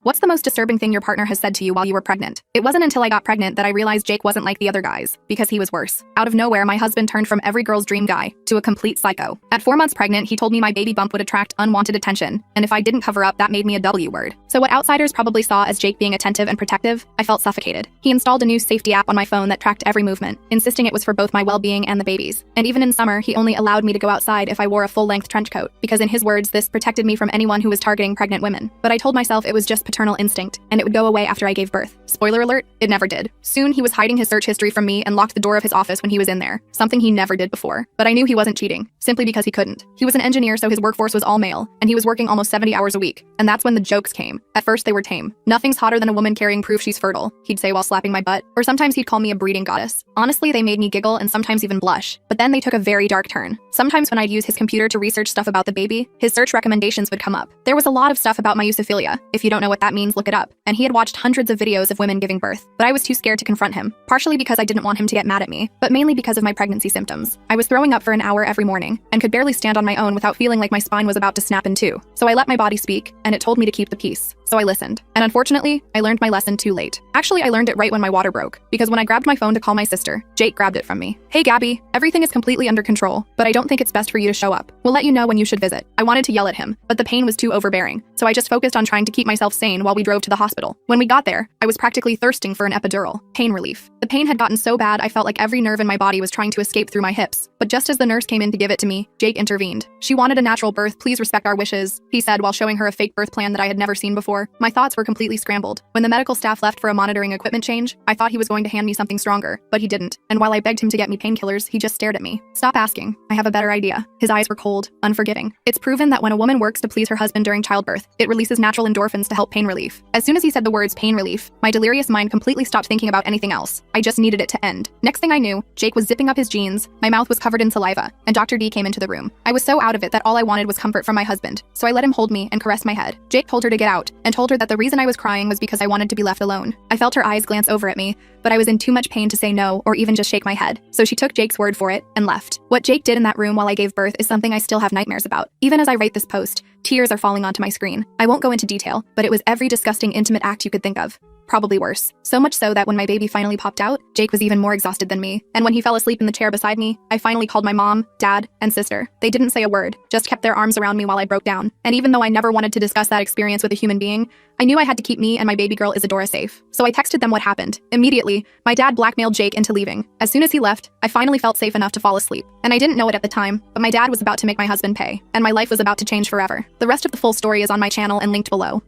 What's the most disturbing thing your partner has said to you while you were pregnant? It wasn't until I got pregnant that I realized Jake wasn't like the other guys, because he was worse. Out of nowhere, my husband turned from every girl's dream guy to a complete psycho. At 4 months pregnant, he told me my baby bump would attract unwanted attention, and if I didn't cover up, that made me a W word. So what outsiders probably saw as Jake being attentive and protective, I felt suffocated. He installed a new safety app on my phone that tracked every movement, insisting it was for both my well-being and the baby's. And even in summer, he only allowed me to go outside if I wore a full-length trench coat, because in his words, this protected me from anyone who was targeting pregnant women. But I told myself it was just paternal instinct, and it would go away after I gave birth. Spoiler alert, it never did. Soon, he was hiding his search history from me and locked the door of his office when he was in there, something he never did before. But I knew he wasn't cheating, simply because he couldn't. He was an engineer, so his workforce was all male, and he was working almost 70 hours a week. And that's when the jokes came. At first, they were tame. Nothing's hotter than a woman carrying proof she's fertile, he'd say while slapping my butt. Or sometimes he'd call me a breeding goddess. Honestly, they made me giggle and sometimes even blush. But then they took a very dark turn. Sometimes when I'd use his computer to research stuff about the baby, his search recommendations would come up. There was a lot of stuff about my euphilia. If you don't know what that means, look it up. And he had watched hundreds of videos of women giving birth. But I was too scared to confront him, partially because I didn't want him to get mad at me, but mainly because of my pregnancy symptoms. I was throwing up for an hour every morning, and could barely stand on my own without feeling like my spine was about to snap in two. So I let my body speak, and it told me to keep the peace. So I listened. And unfortunately, I learned my lesson too late. Actually, I learned it right when my water broke, because when I grabbed my phone to call my sister, Jake grabbed it from me. "Hey Gabby, everything is completely under control, but I don't think it's best for you to show up. We'll let you know when you should visit." I wanted to yell at him, but the pain was too overbearing, so I just focused on trying to keep myself sane while we drove to the hospital. When we got there, I was practically thirsting for an epidural, pain relief. The pain had gotten so bad I felt like every nerve in my body was trying to escape through my hips. But just as the nurse came in to give it to me, Jake intervened. "She wanted a natural birth, please respect our wishes," he said while showing her a fake birth plan that I had never seen before. My thoughts were completely scrambled. When the medical staff left for a monitoring equipment change, I thought he was going to hand me something stronger, but he didn't. And while I begged him to get me painkillers, he just stared at me. "Stop asking. I have a better idea." His eyes were cold, unforgiving. It's proven that when a woman works to please her husband during childbirth, it releases natural endorphins to help pain relief. As soon as he said the words pain relief, my delirious mind completely stopped thinking about anything else. I just needed it to end. Next thing I knew, Jake was zipping up his jeans, my mouth was covered in saliva, and Dr. D came into the room. I was so out of it that all I wanted was comfort from my husband, so I let him hold me and caress my head. Jake told her to get out, and told her that the reason I was crying was because I wanted to be left alone. I felt her eyes glance over at me, but I was in too much pain to say no or even just shake my head, so she took Jake's word for it and left. What Jake did in that room while I gave birth is something I still have nightmares about. Even as I write this post, tears are falling onto my screen. I won't go into detail, but it was every disgusting intimate act you could think of. Probably worse. So much so that when my baby finally popped out, Jake was even more exhausted than me. And when he fell asleep in the chair beside me, I finally called my mom, dad, and sister. They didn't say a word, just kept their arms around me while I broke down. And even though I never wanted to discuss that experience with a human being, I knew I had to keep me and my baby girl Isadora safe. So I texted them what happened. Immediately, my dad blackmailed Jake into leaving. As soon as he left, I finally felt safe enough to fall asleep. And I didn't know it at the time, but my dad was about to make my husband pay, and my life was about to change forever. The rest of the full story is on my channel and linked below.